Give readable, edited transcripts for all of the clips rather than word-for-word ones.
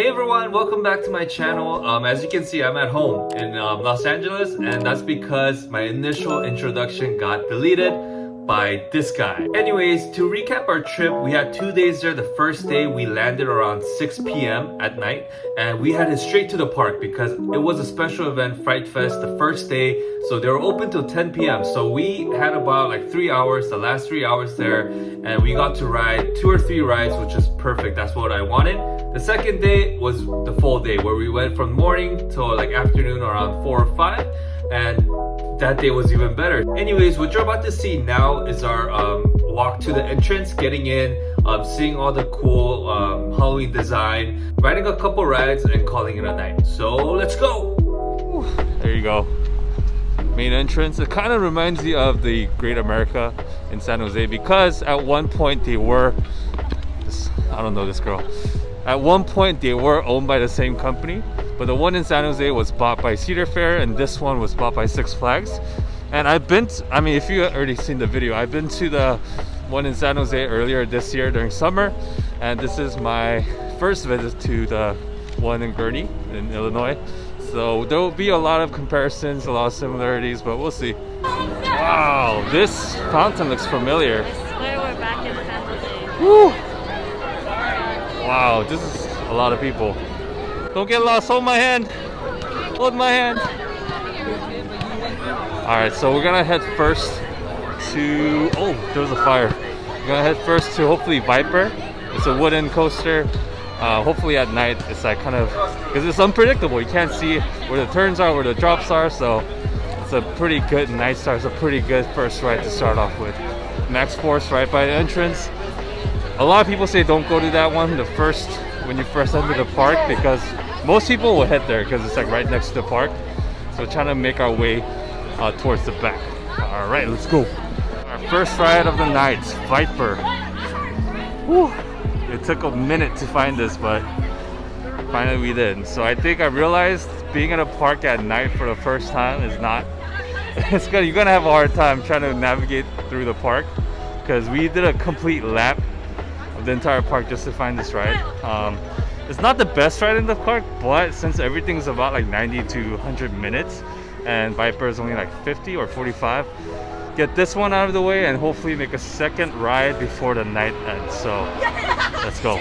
Hey everyone, welcome back to my channel. As you can see, I'm at home in Los Angeles, and that's because my initial introduction got deleted by this guy. Anyways, to recap our trip, we had 2 days there. The first day we landed around 6 p.m. at night, and we headed straight to the park because it was a special event, Fright Fest, the first day. So they were open till 10 p.m. So we had about like 3 hours, the last 3 hours there, and we got to ride 2 or 3 rides, which is perfect. That's what I wanted. The second day was the full day where we went from morning till like afternoon around 4 or 5, and that day was even better. Anyways, what you're about to see now is our walk to the entrance, getting in, seeing all the cool Halloween design, riding a couple rides, and calling it a night. So let's go! There you go. Main entrance. It kind of reminds me of the Great America in San Jose because at one point they were, I don't know this girl. At one point they were owned by the same company, but the one in San Jose was bought by Cedar Fair and this one was bought by Six Flags. And I've been to, I mean, if you already seen the video, I've been to the one in San Jose earlier this year during summer, and this is my first visit to the one in Gurnee in Illinois. So there will be a lot of comparisons, a lot of similarities, but we'll see. Wow, this fountain looks familiar. I swear we're back in San Jose. Woo! Wow, this is a lot of people. Don't get lost, hold my hand. Hold my hand. Alright, so we're gonna head first to, oh, there's a fire. We're gonna head first to hopefully Viper. It's a wooden coaster. Hopefully at night it's like kind of, because it's unpredictable. You can't see where the turns are, where the drops are, so it's a pretty good night start. It's a pretty good first ride to start off with. Max Force right by the entrance. A lot of people say don't go to that one when you first enter the park, because most people will head there because it's like right next to the park. So we're trying to make our way towards the back. All right, let's go. Our first ride of the night, Viper. Whew. It took a minute to find this, but finally we did. So I think I realized being in a park at night for the first time is not, you're gonna have a hard time trying to navigate through the park, because we did a complete lap of the entire park just to find this ride. It's not the best ride in the park, but since everything's about like 90 to 100 minutes and Viper is only like 50 or 45, get this one out of the way and hopefully make a second ride before the night ends. So let's go.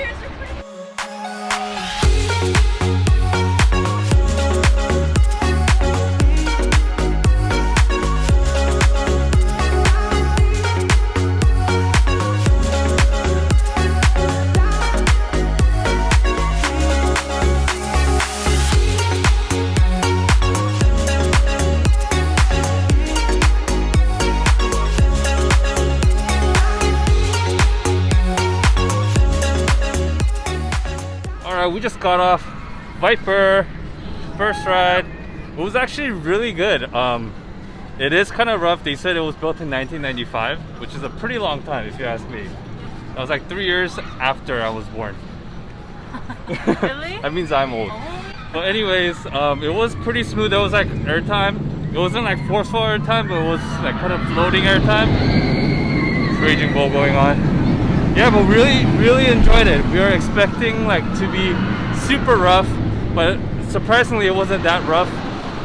We just got off Viper, first ride. It was actually really good. It is kind of rough. They said it was built in 1995, which is a pretty long time if you ask me. That was like 3 years after I was born. Really? That means I'm old. But anyways, it was pretty smooth. There was like airtime. It wasn't like forceful airtime, but it was like kind of floating airtime. It's Raging Bull going on. Yeah, but really enjoyed it. We were expecting like to be super rough, but surprisingly it wasn't that rough.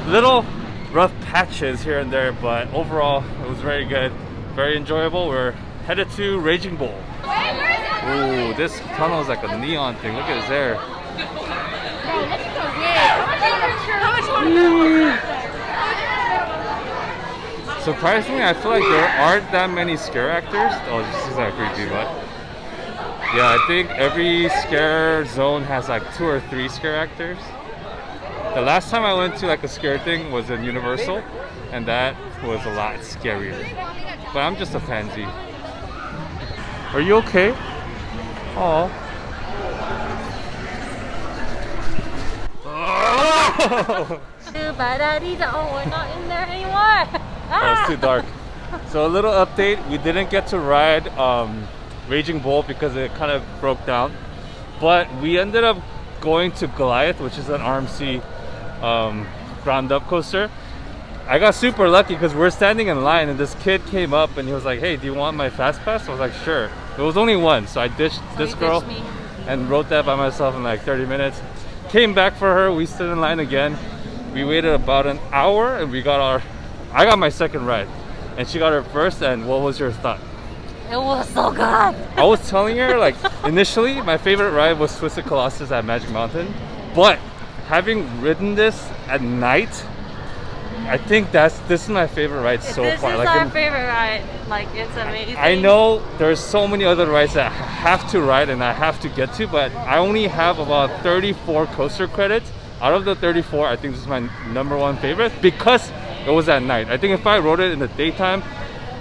Little rough patches here and there, but overall it was very good, very enjoyable. We're headed to Raging Bull. Ooh, this tunnel is like a neon thing. Look at his hair. Surprisingly, I feel like there aren't that many scare actors. Oh, this is not creepy, but yeah, I think every scare zone has like 2 or 3 scare actors. The last time I went to like a scare thing was in Universal, and that was a lot scarier. But I'm just a pansy. Are you okay? Oh. We're not in there anymore. Oh, it's too dark. So a little update, we didn't get to ride Raging Bull because it kind of broke down, but we ended up going to Goliath, which is an RMC ground up coaster. I got super lucky because we're standing in line and this kid came up and he was like, hey, do you want my fast pass? I was like, sure. There was only one, so I ditched this girl and rode that by myself in like 30 minutes. Came back for her. We stood in line again. We waited about an hour and I got my second ride. And she got her first. And what was your thought? It was so good. I was telling her, like, initially my favorite ride was Twisted Colossus at Magic Mountain. But having ridden this at night, I think this is my favorite ride so far. This is our favorite ride. Like, it's amazing. I know there's so many other rides that I have to ride and I have to get to, but I only have about 34 coaster credits. Out of the 34, I think this is my number one favorite because it was at night. I think if I rode it in the daytime,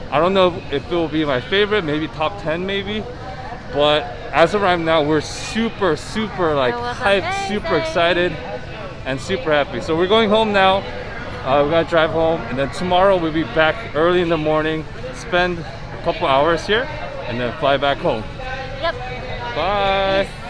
I don't know if it will be my favorite, maybe top 10 maybe. But as of right now, we're super like hyped, super excited, and super happy. So we're going home now. We're gonna drive home, and then tomorrow we'll be back early in the morning, spend a couple hours here, and then fly back home. Yep. Bye. Peace.